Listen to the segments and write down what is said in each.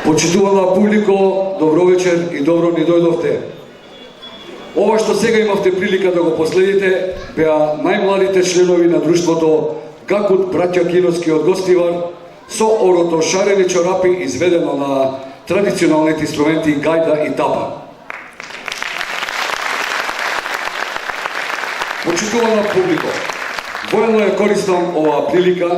Почитувана публико, добро вечер и добро ни дојдовте. Ова што сега имавте прилика да го последите беа најмладите членови на друштвото Гакут браќа Киноски од Гостивар со оротошарени чорапи изведено на традиционалните инструменти гајда и тапа. Почитувана публико, воено ја користам оваа прилика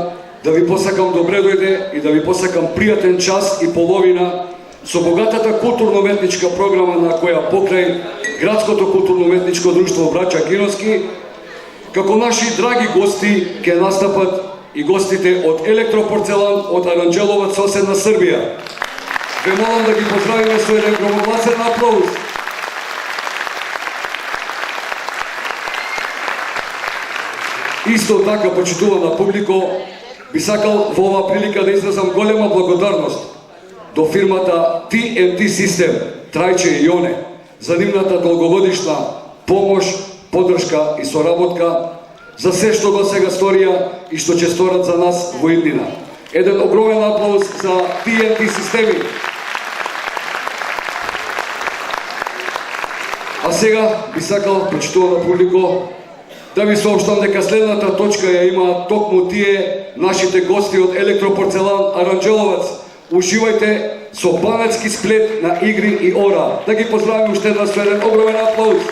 да ви посакам добре дојде и да ви посакам пријатен час и половина со богатата културно-уметничка програма на која покрај Градското културно-уметничко друштво браќа Киноски, како наши драги гости ќе настапат и гостите од Електропорцелан од Аранџеловац, соседна Србија. Ве молам да ги поздравиме со еден громогласен аплауз. Исто така, почитувана публико, би сакал во оваа прилика да изразам голема благодарност до фирмата TNT Систем, Трајче и Јоне, за нивната долгогодишна помош, поддршка и соработка за се што до сега сторија и што ќе сторат за нас во иднина. Еден огромен аплауз за TNT Системи. А сега би сакал, почитувана публико, да ви сообштам дека следната точка ја има токму тие нашите гости од Електропорцелан Аранџеловац. Уживајте со банатски сплет на игри и ора. Да ги поздравим уште еднаш со еден огромен аплауз.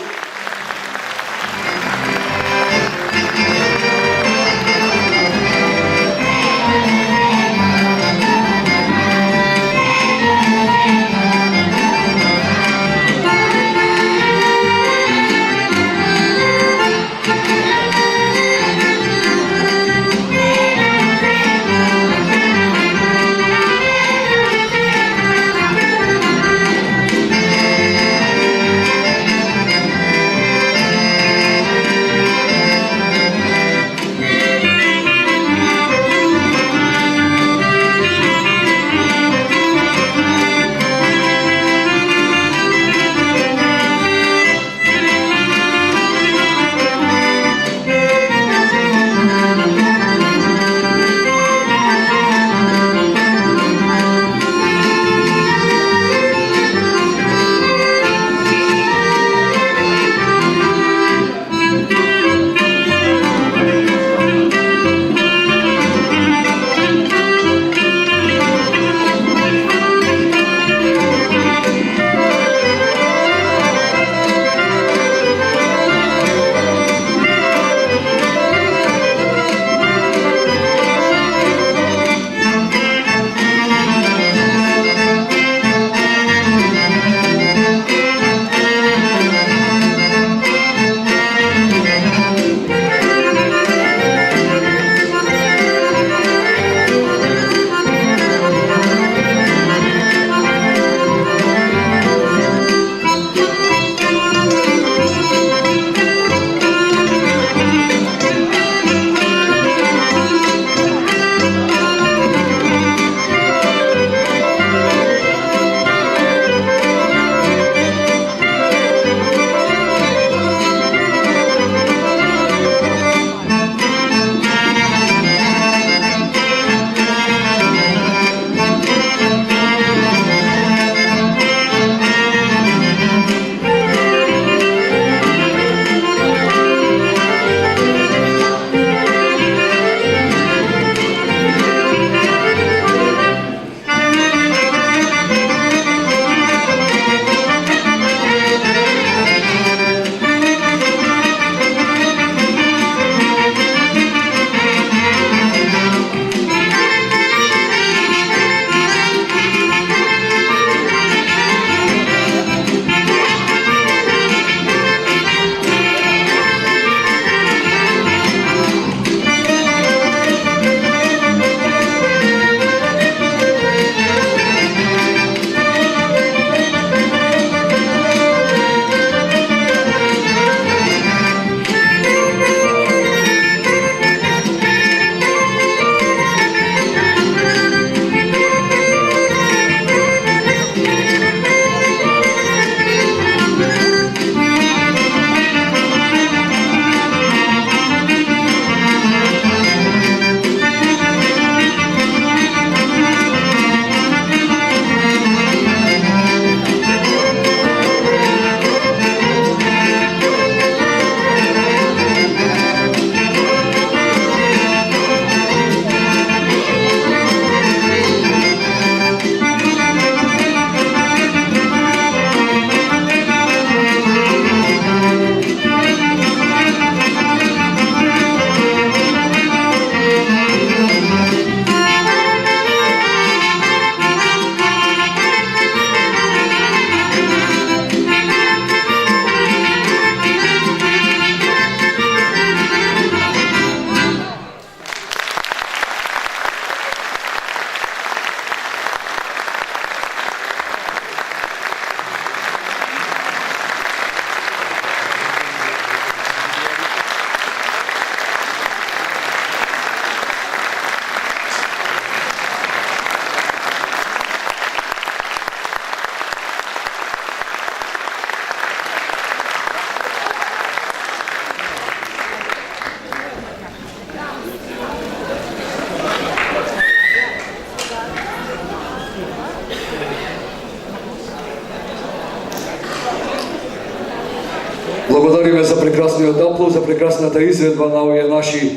гласниот аплауз за прекрасната изведба на овие наши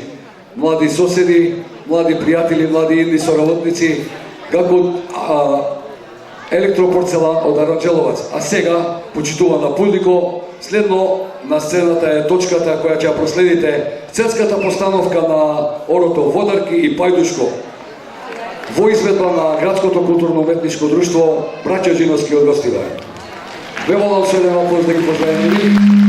млади соседи, млади пријатели, млади идни соработници, како електропорцелан од Аранџеловац. А сега, почитувана публико, следно на сцената е точката која ќе проследите сценската постановка на Орото Водарки и Пајдушко во изведба на Градското културно-уметничко друштво Браќа Джиновски од Гостивар. Ве молам со еден аплауз да ги поздравиме.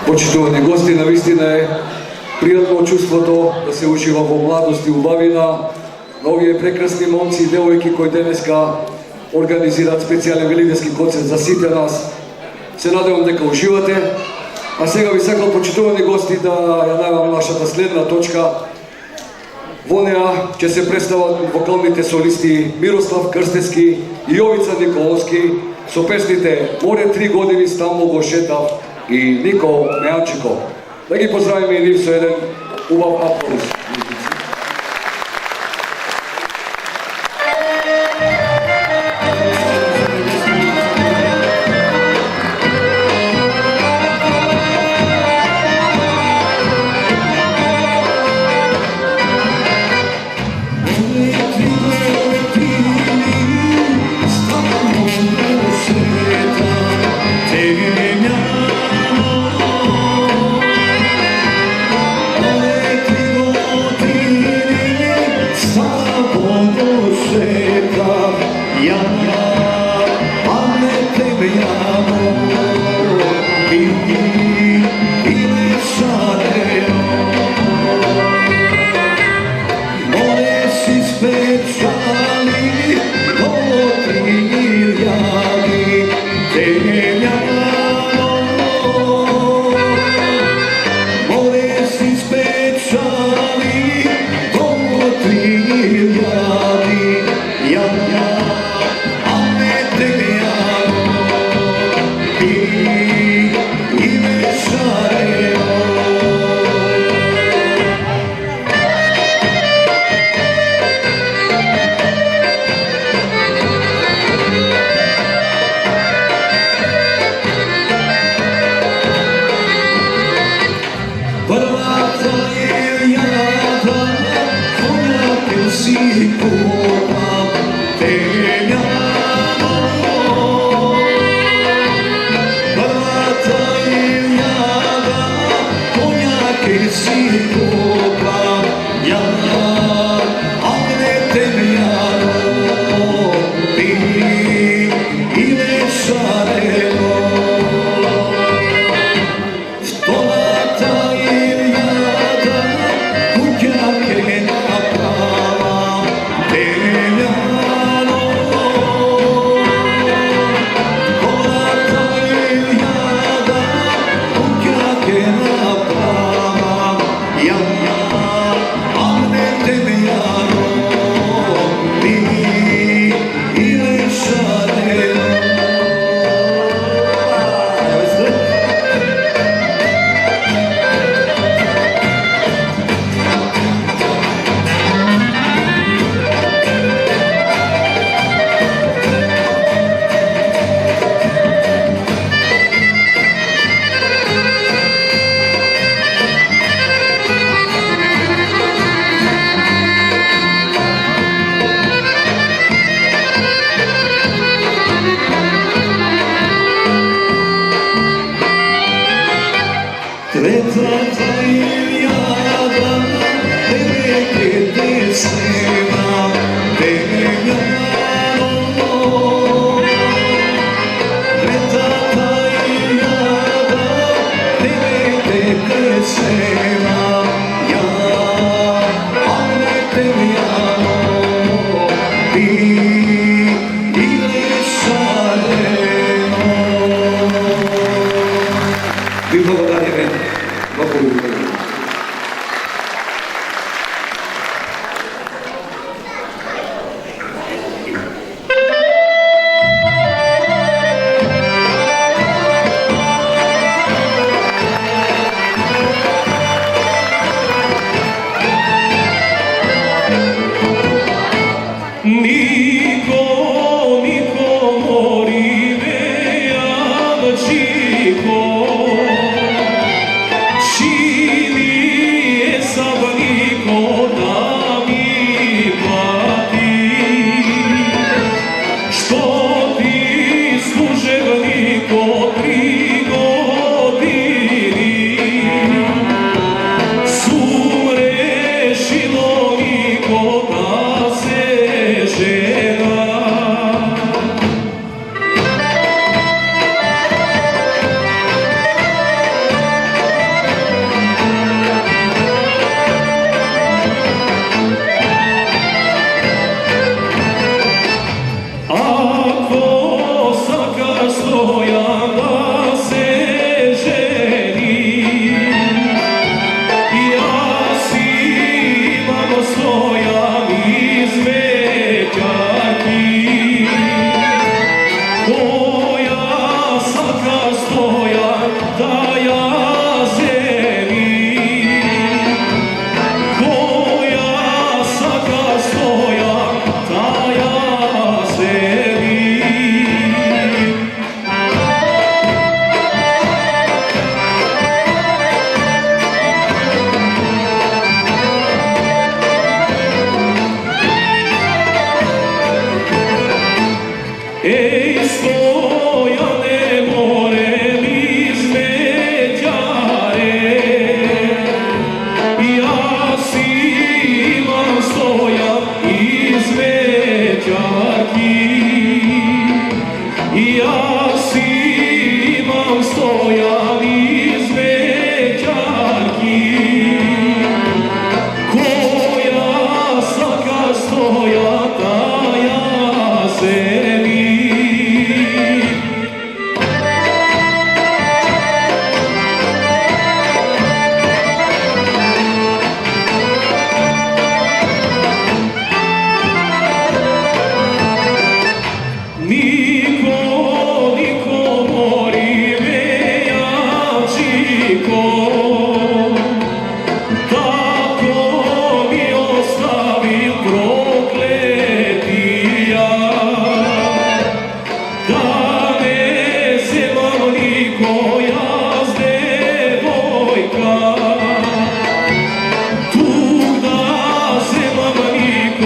Почитувани гости, навистина е пријатно чувството да се ужива во младост и убавина на овие прекрасни момци и девојки кои денеска организираат специјален велигденски концерт за сите нас. Се надевам дека уживате. А сега ви сакам, почитувани гости, да ја најавам нашата следна точка. Во неа ќе се представат вокалните солисти Мирослав Крстевски и Јовица Николовски со песните "Море 3 години Стамбул го шетав" и Никол Мејанчиков. Да ги поздравиме и нив со еден убав аплауз.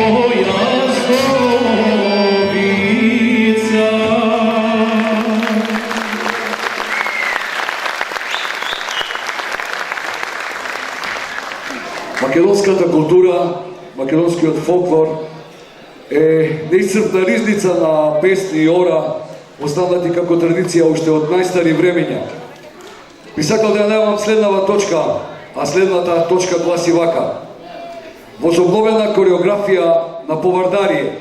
Твоя столица. Македонската култура, македонскиот фолклор е неисцрпна ризница на песни и ора, останати како традиција уште од најстари времења. Би сакал да ја најавам следнава точка, а следната точка гласи вака. Возобновена кореографија на повардарие.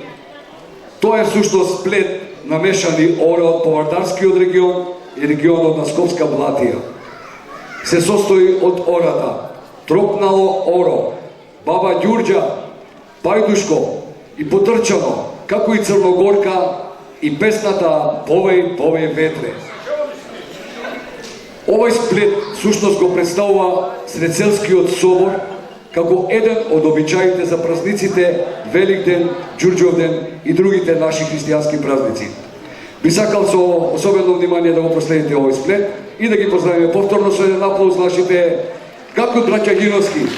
Тоа е всушност сплет на мешани ора од повардарскиот регион и регионот на Скопска Блатија. Се состои од ората Тропнало оро, Баба Ѓурѓа, Пајдушко и Потрчано, како и Црногорка и песната Повеј, повеј ветре. Овој сплет всушност го представува Средселскиот собор како еден од обичаите за празниците Великден, Ѓурѓовден и другите наши христијански празници. Би сакал со особено внимание да го проследите овој сплет и да ги поздравиме повторно со еден аплауз нашите како браќа Гиновски.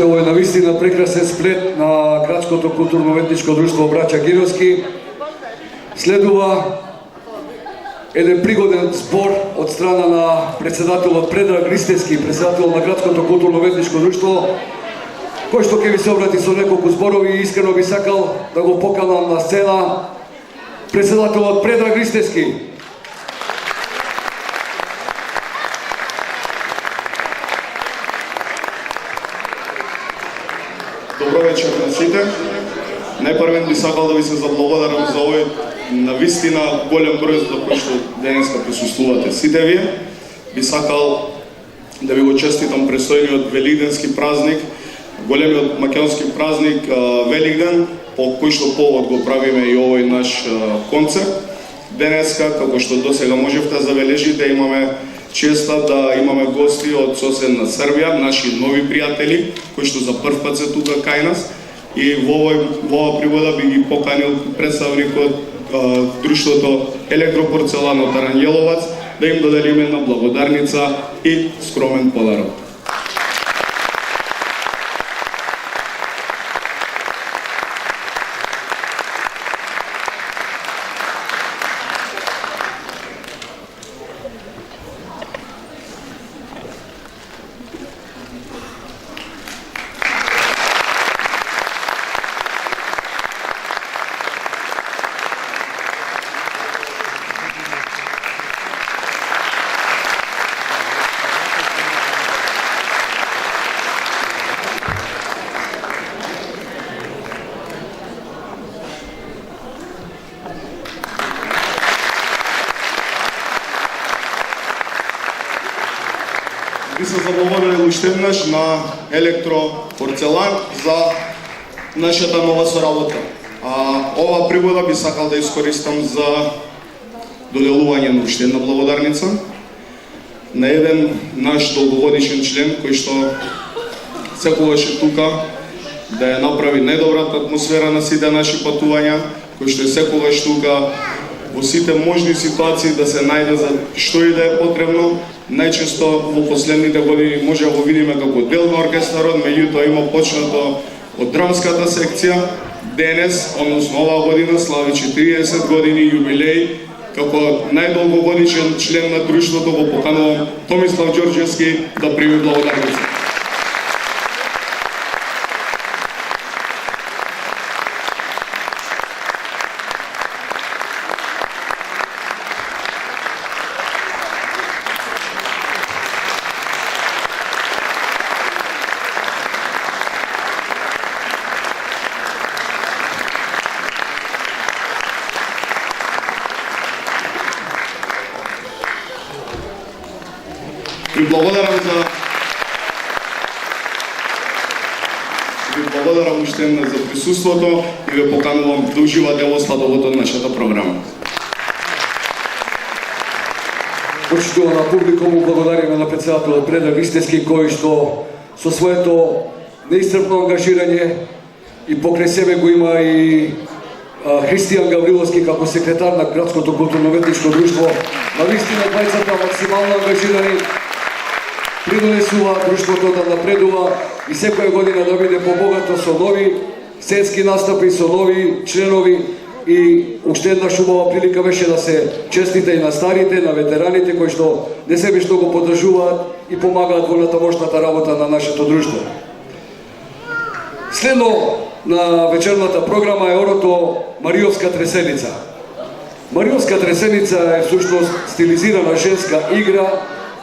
Ово е навистина прекрасен сплет на Градското културно-уметничко друштво Браќа Гировски. Следува еден пригоден збор од страна на председателот Предраг Ристевски, председател на Градското културно-уметничко друштво, кој што ќе ви се обрати со неколку зборови и искрено би сакал да го поканам на сцена председателот Предраг Ристевски. Добро вечер на сите. Најпрвен би сакал да ви се заблагодарам за овој навистина голем број за кој што денеска присуствувате сите вие. Би сакал да ви го честитам престојниот великденски празник, големиот македонски празник Великден, по кој што повод го правиме и овој наш концерт. Денеска, како што досега можевте да забележите, имаме честа да имаме гости од соседна Србија, наши нови пријатели, кои што за прв пат се тука кај нас. И во оваа пригода би ги поканил представникот друштвото Електропорцелан од Аранјеловац да им додадиме една благодарница и скромен подарок. Би се заблагодарил уште еднаш на Електропорцелан за нашата нова соработа. Ова пригода би сакал да искористам за доделување на уште една благодарница на еден наш долгогодишен член кој што секогаш е тука да ја направи најдобрата атмосфера на сите наши патувања, кој што е секогаш тука во сите можни ситуации да се најде за што и да е потребно. Најчесто во последните години може да го видиме како дел на оркестарот, меѓутоа има почнато од драмската секција. Денес, односно оваа година, слави 40 години јубилеј, како најдолгогодишен член на друштвото го поканувам Томислав Ѓорѓевски да прими благодарница. Ви благодарам уште еднаш за присуството и ве поканувам да уживате во сладовото од нашата програма. Почитувана публика, му благодариме на председателот Предраг Ристевски, кој што со своето неисцрпно ангажирање и покрај себе го има и Христијан Гавриловски како секретар на Градското културно-уметничко друштво. Навистина двајцата максимално ангажирани придонесува друштвото да напредува и секоја година да биде побогато со нови сценски настапи, со нови членови. И уште една убава прилика беше да се честите и на старите, на ветераните кои што несебично го поддржуваат и помагаат во натамошната работа на нашето друштво. Следно на вечерната програма е орото Мариовска тресеница. Мариовска тресеница е всушност стилизирана женска игра,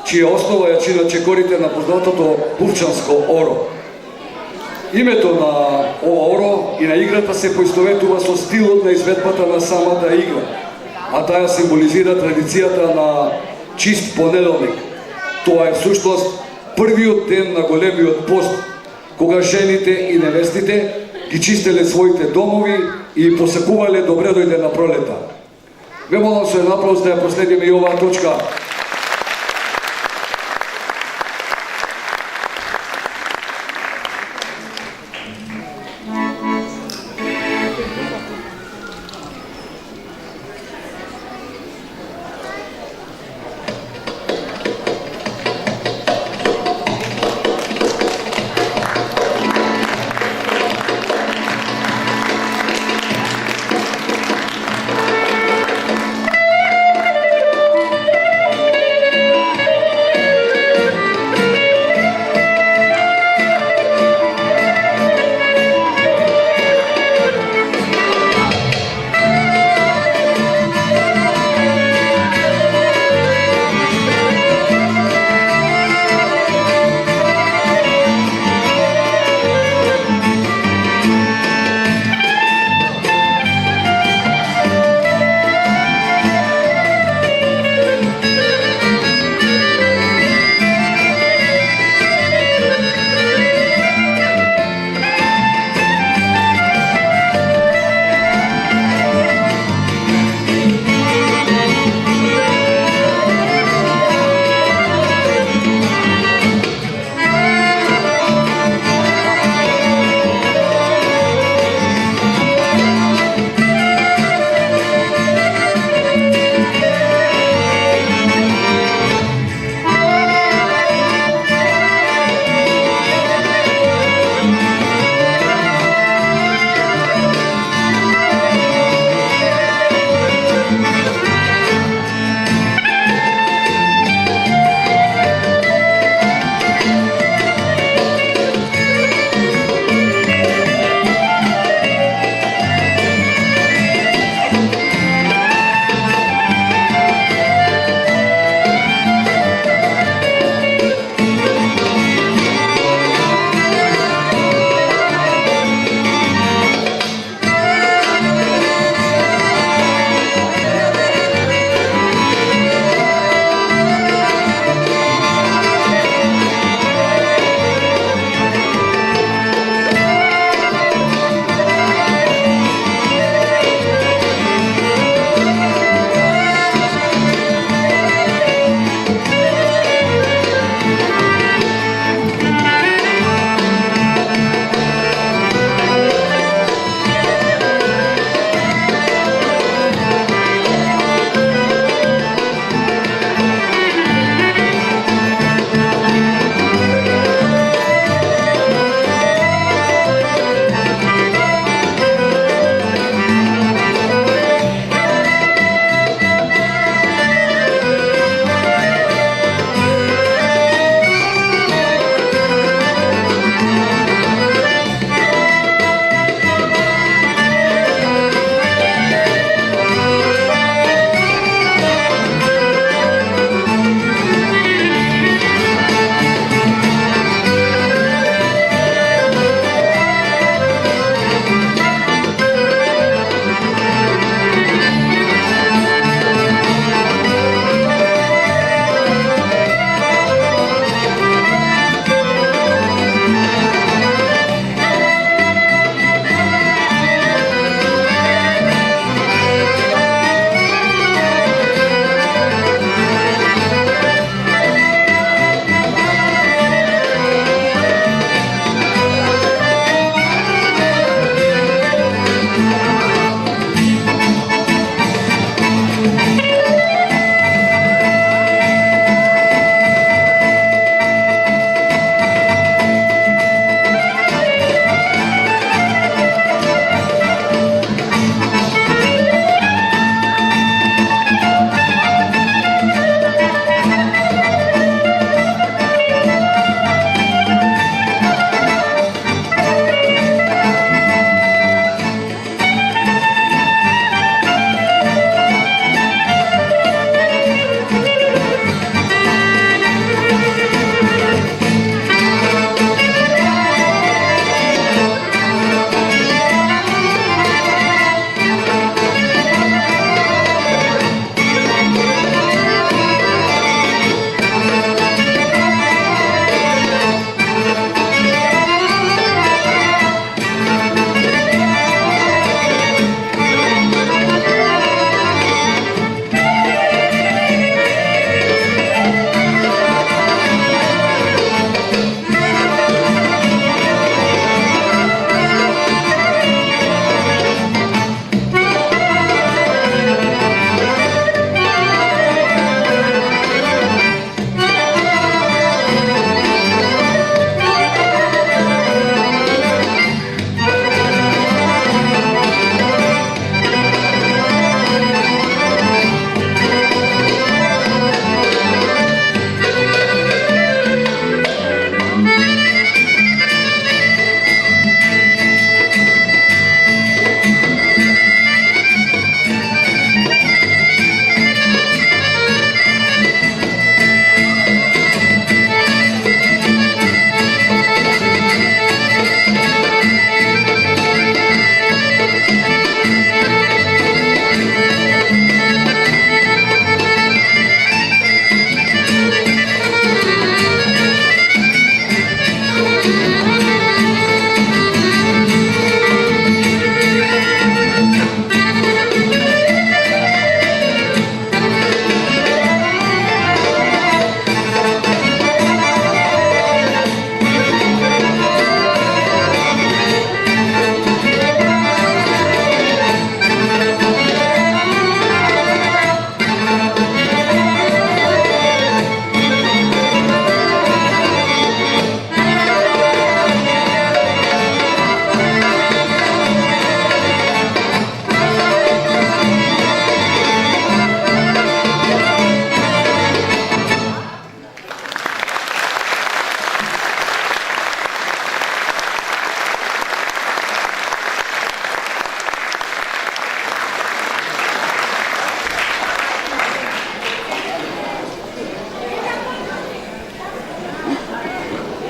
чија основа ја чинат чекорите на познатото пувчанско оро. Името на ова оро и на играта се поистоветува со стилот на изведбата на самата игра, а таа символизира традицијата на чист понеделник. Тоа е всушност првиот ден на големиот пост, кога жените и невестите ги чистеле своите домови и посекувале добре дојде на пролета. Ве молам со една аплауз да ја проследиме и оваа точка.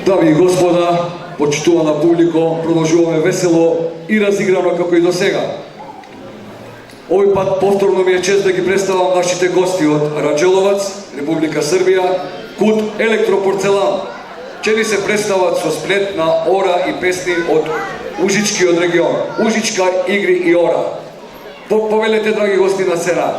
Дами и господа, почитувана публико, продолжуваме весело и разиграно како и до сега. Овој пат повторно ми е чест да ги представам нашите гости од Раđelovac, Република Србија, Кут Електропорцелан. Ќе ни се представат со сплет на ора и песни од Ужичкиот регион. Ужичка, игри и ора. Повелете, драги гости, на сцена.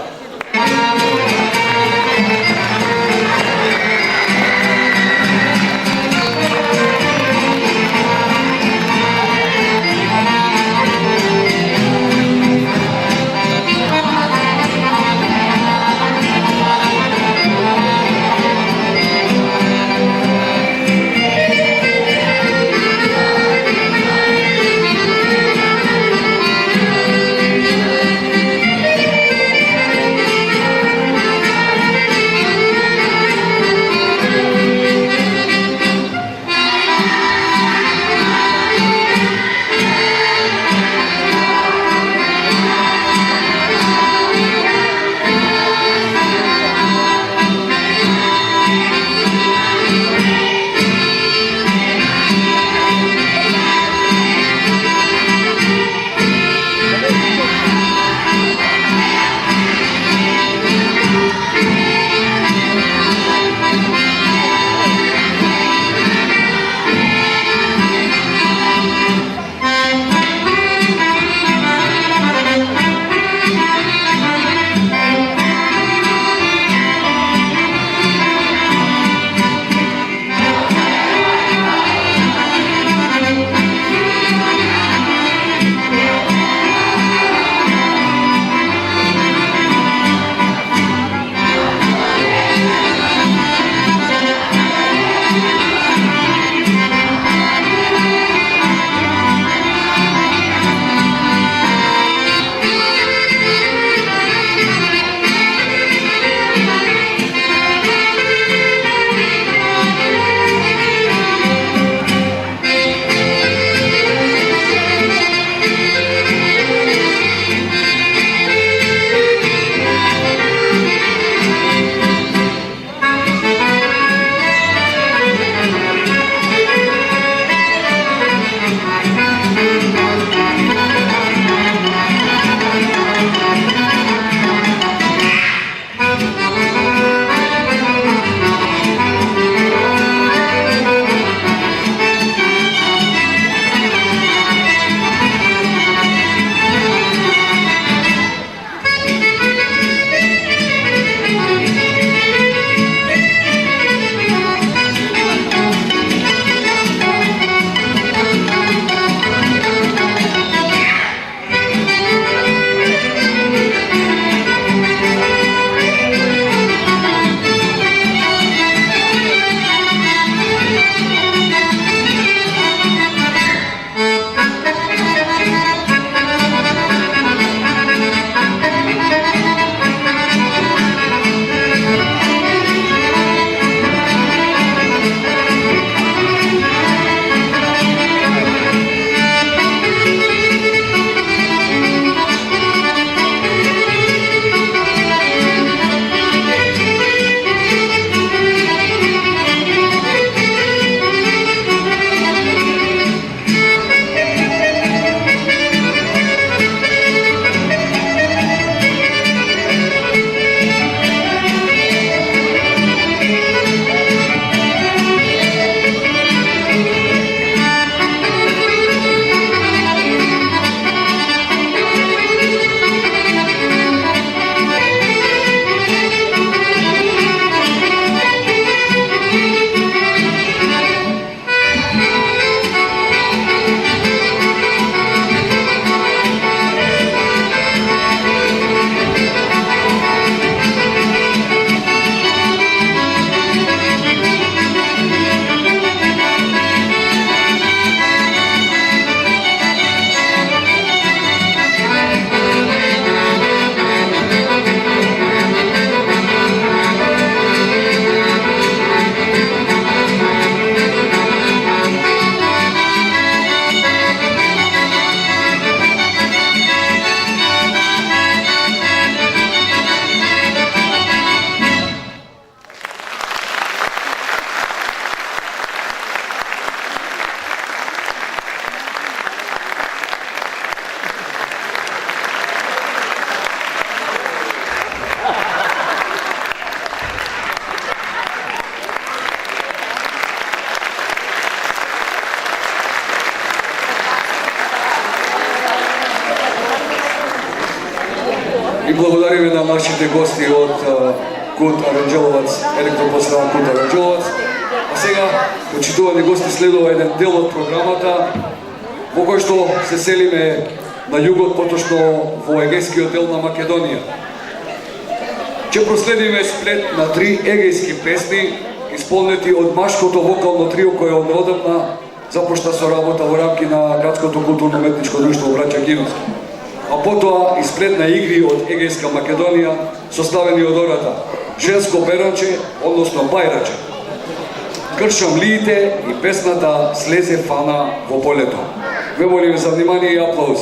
И благодариме на нашите гости од Кут Аранџеловац, електропостава Кут Аранџеловац. А сега, почитувани гости, следува еден дел од програмата во кој што се селиме на југот, поточно во егејскиот дел на Македонија. Ќе проследиме сплет на 3 егејски песни, исполнети од машкото вокално трио кое однеодамна започна со работа во рамки на Градското културно-уметничко друштво Браќа Гиновски. А потоа и сплет на игри од егејска Македонија, составени од ората Женско беранче, односно бајраче, Кршам лиите и песната Слезе фана во полето. Ве молиме за внимание и аплауз.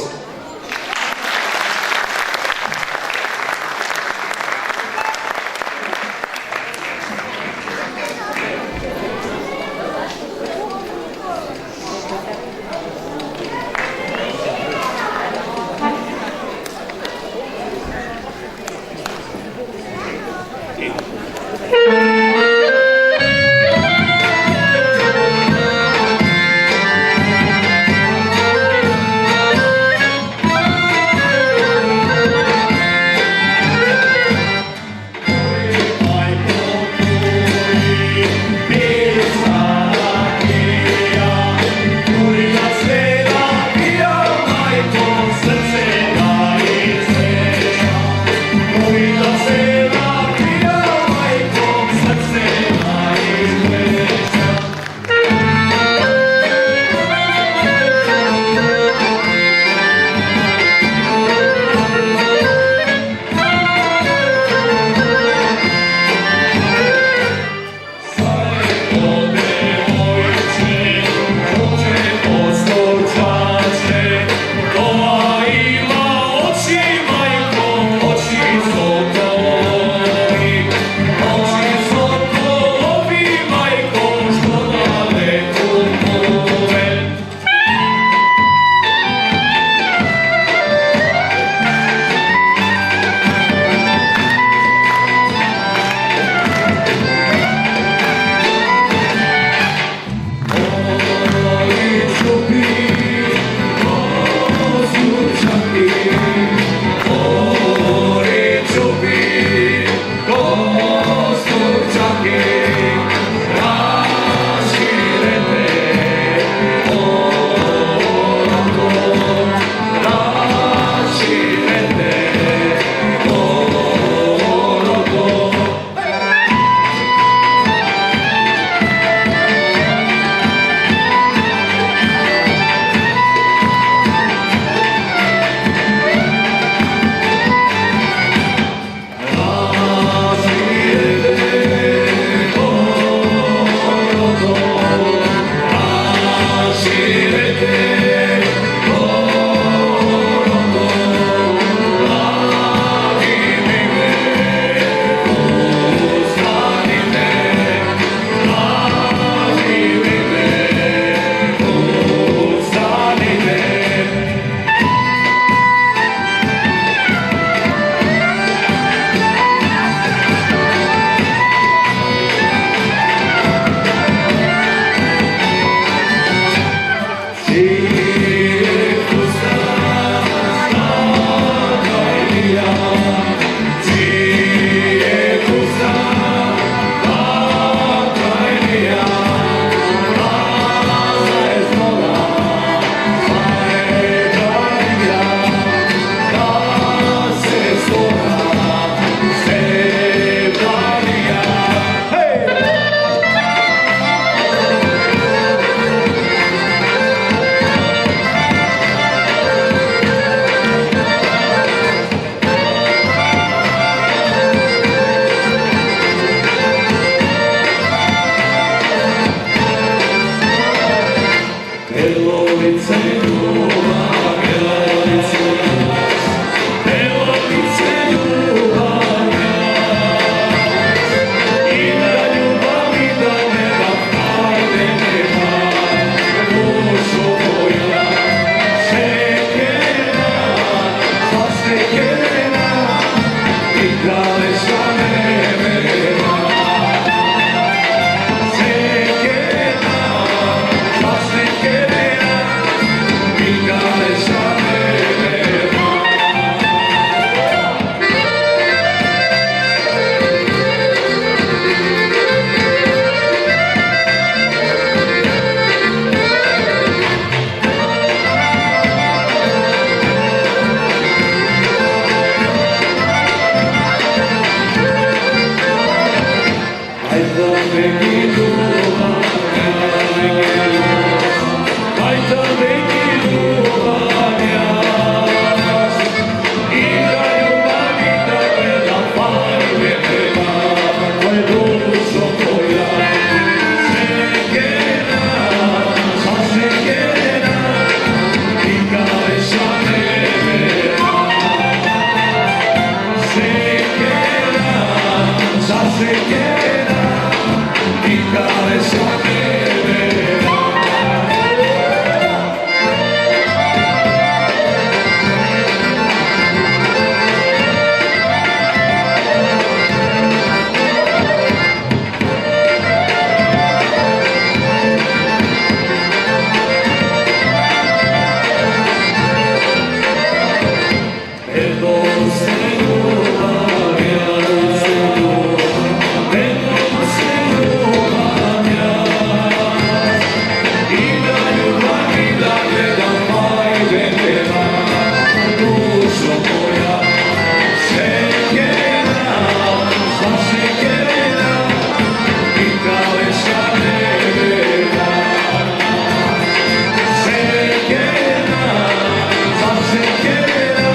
Zasekera,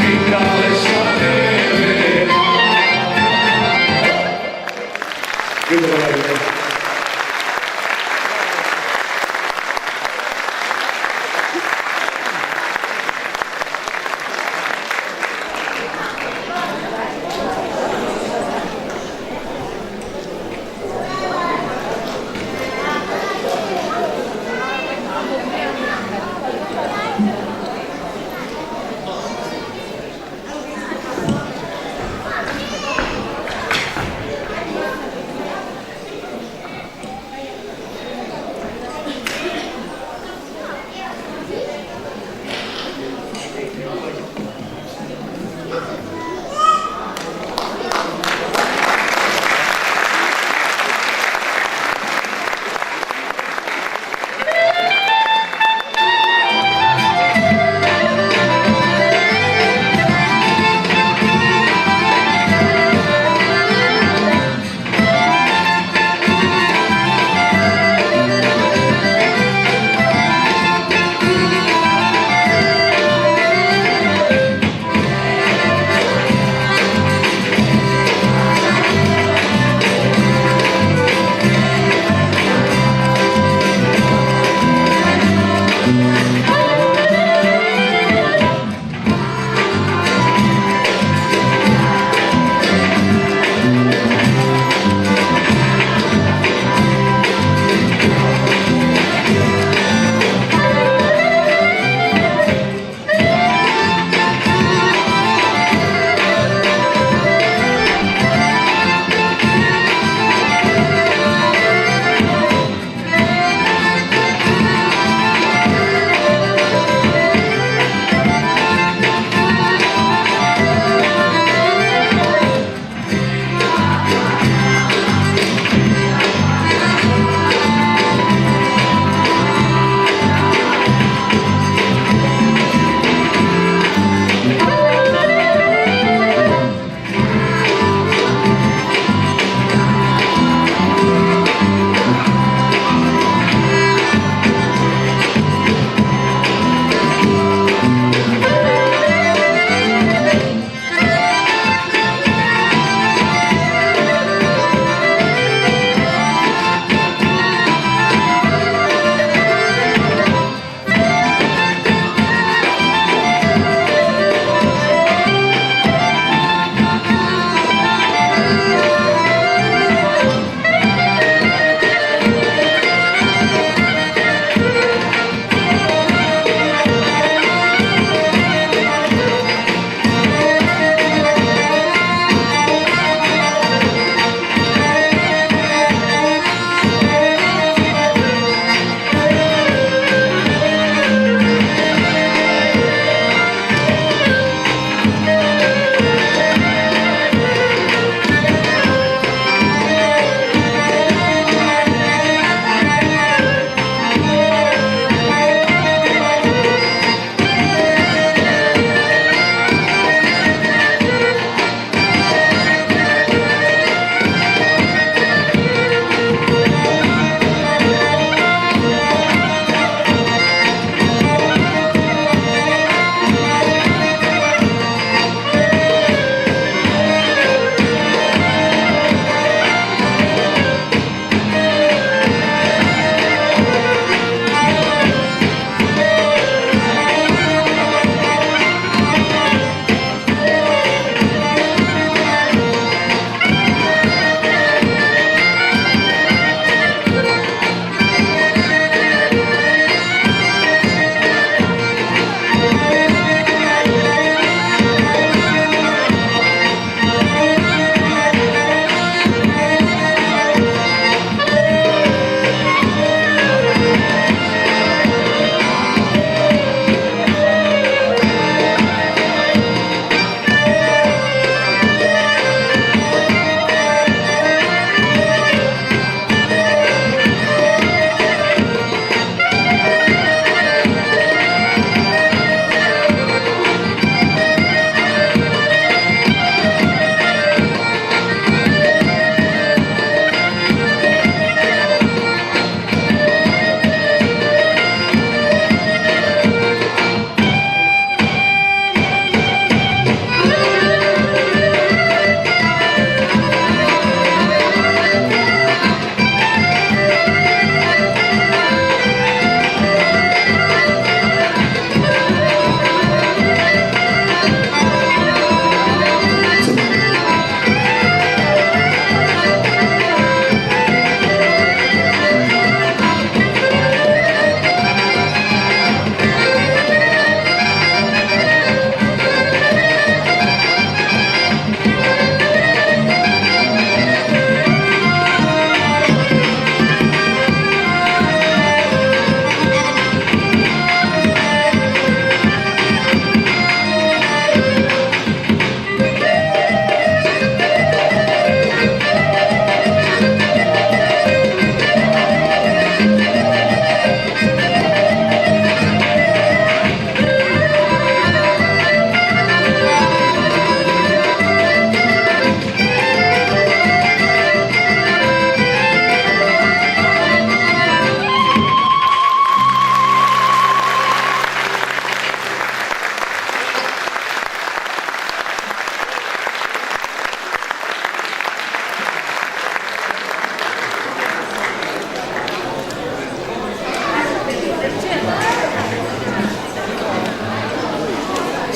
i kale sa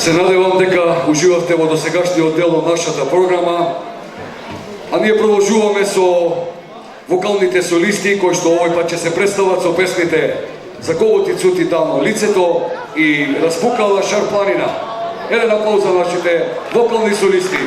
Се надевам дека уживавте во досегашниот дел од нашата програма, а ние продолжуваме со вокалните солисти кои што овој пат ќе се представат со песните За колоти цути давно лицето и Распукала шарпланина. Еден аплауз за нашите вокални солисти.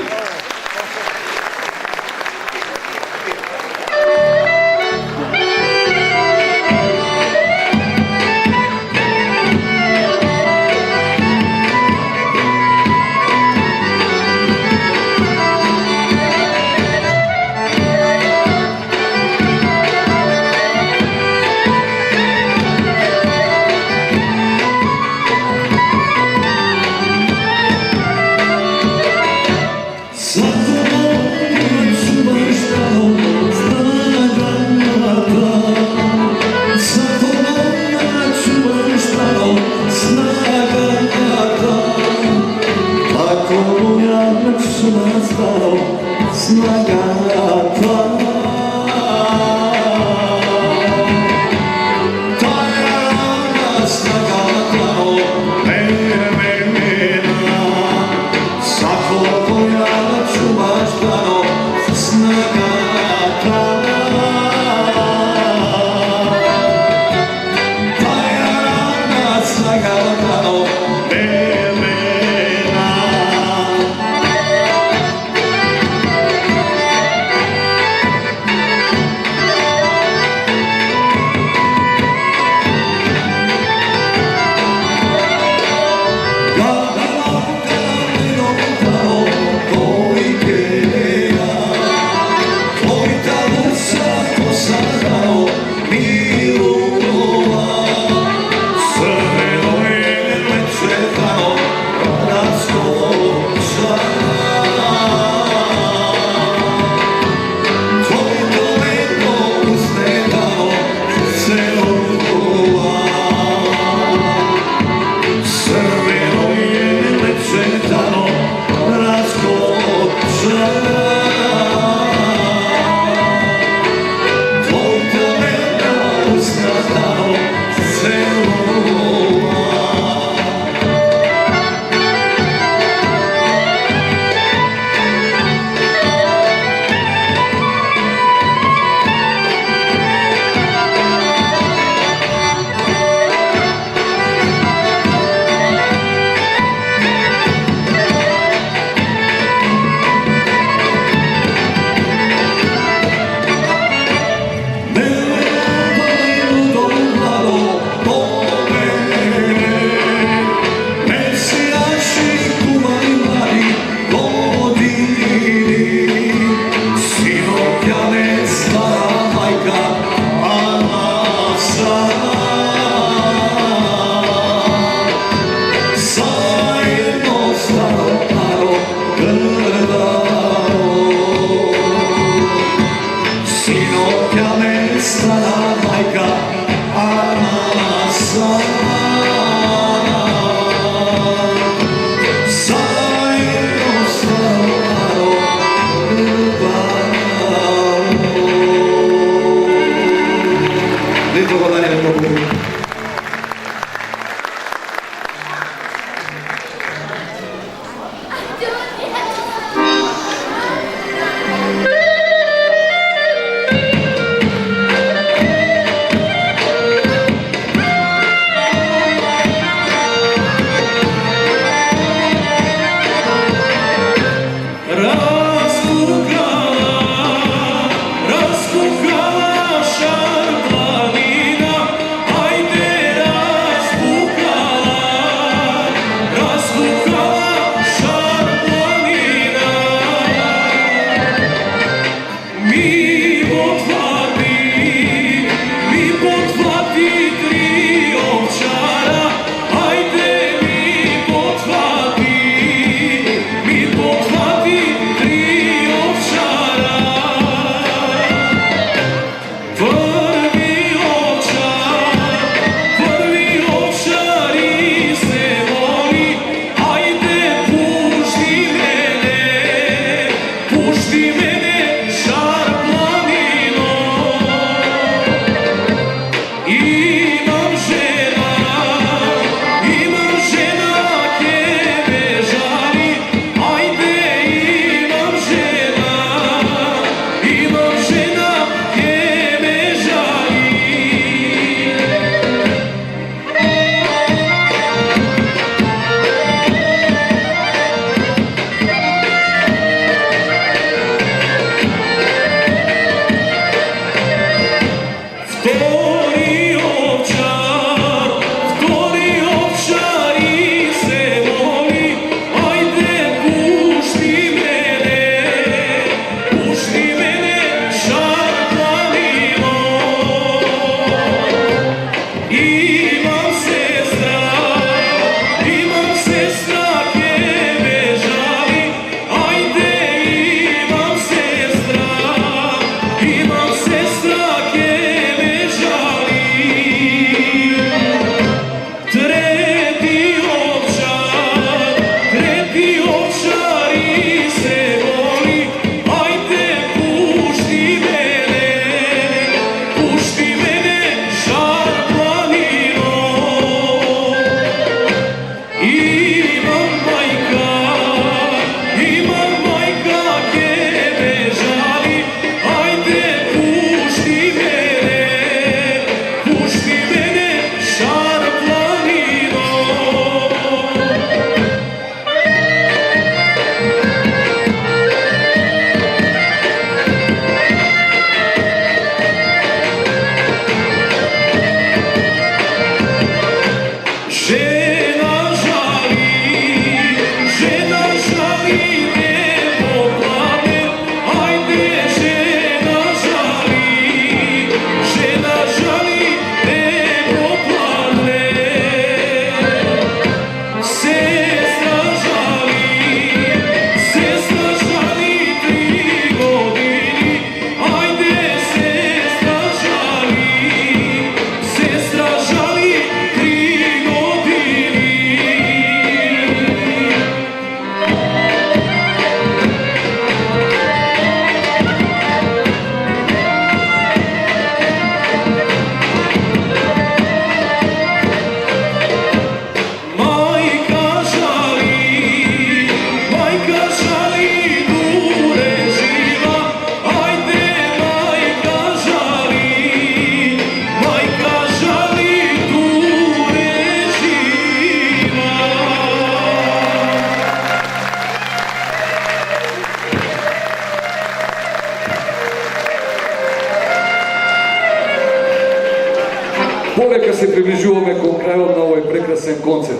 Подека се приближуваме кон крајот на овој прекрасен концерт.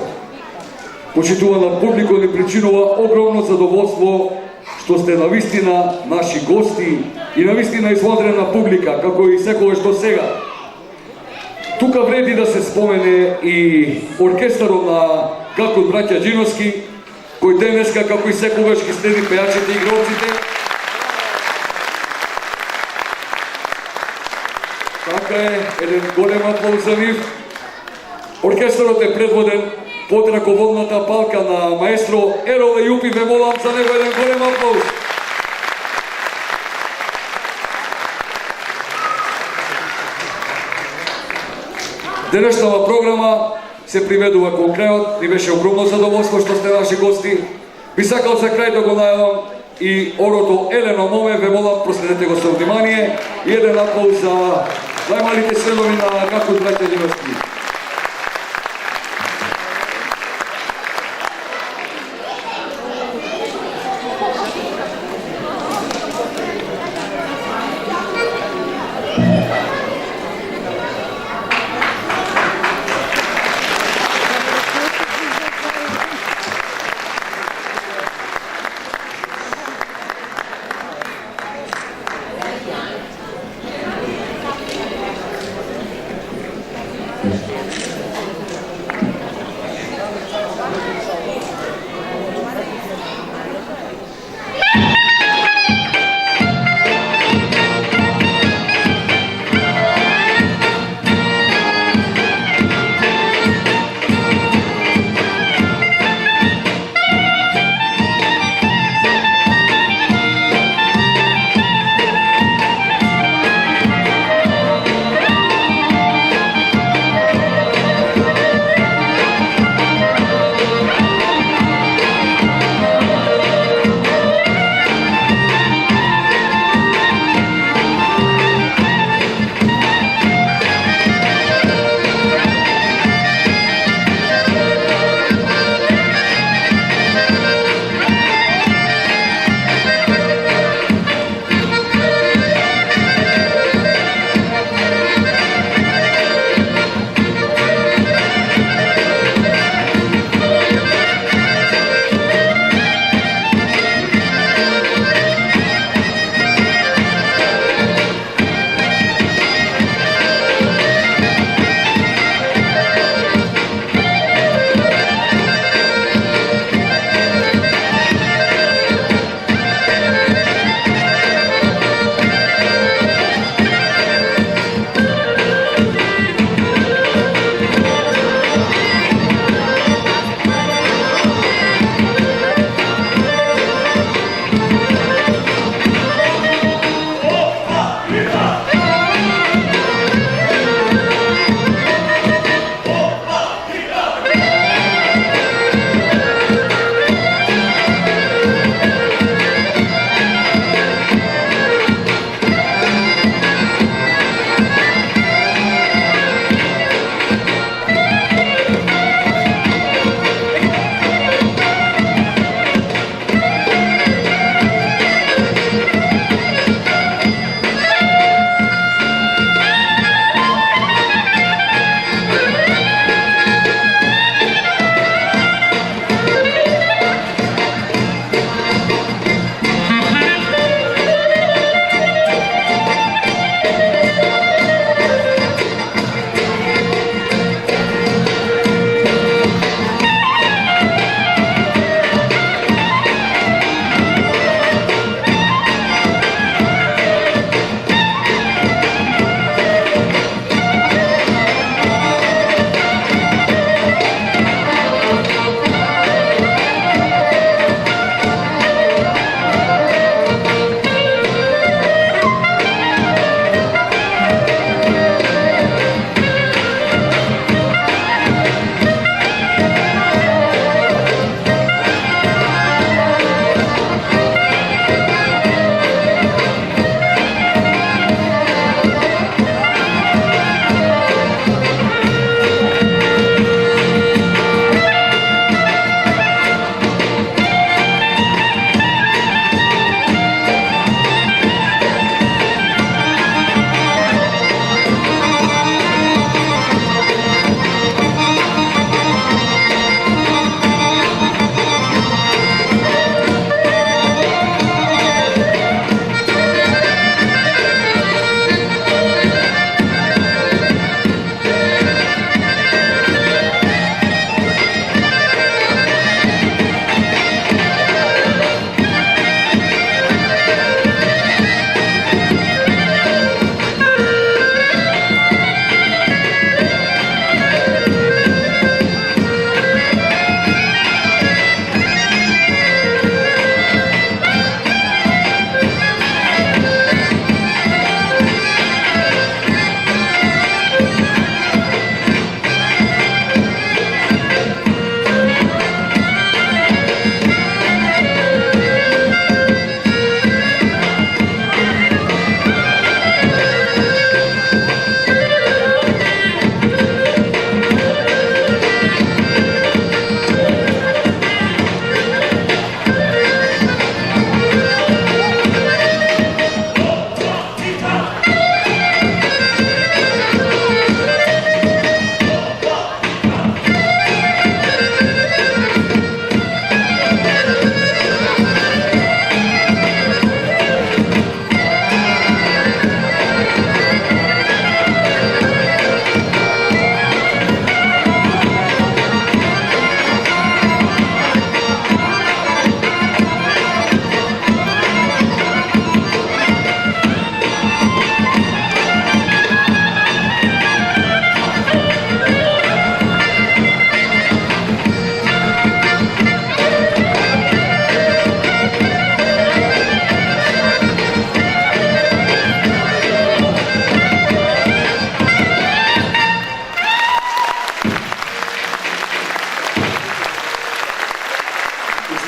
Почитувана публико ни причинува огромно задоволство што сте навистина наши гости и навистина извонредна публика, како и секогаш до сега. Тука вреди да се спомене и оркестарот на Гакот браќа Џиновски, кој денеска, како и секогаш, ги следи пејачите и игралците. Така е, еден голем аплауз за нив. Оркестарот е предводен под раководната палка на маестро Ероле Јупи. Ве молам за него еден голем аплауз. Денешната програма се приведува кон крајот. Ни беше огромно задоволство што сте наши гости. Би сакал за крај да го најавам и орото Елено Моме. Ве молам, проследете го со внимание. И еден аплауз за најмалите членови на Гакот браќа Џиновски.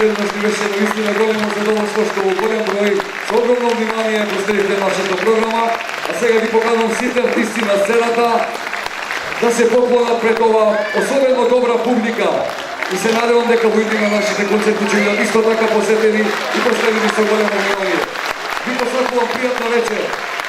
уште еднаш ни беше наистина големо задоволство што во голем број со огромно внимание поставивте нашата програма, а сега ги поканувам сите артисти на сцената да се поклонат пред ова особено добра публика и се надевам дека во идни на нашите концерти ќе бидат исто така посетени и поставени со големо внимание. Ви посакувам пријатна вечер.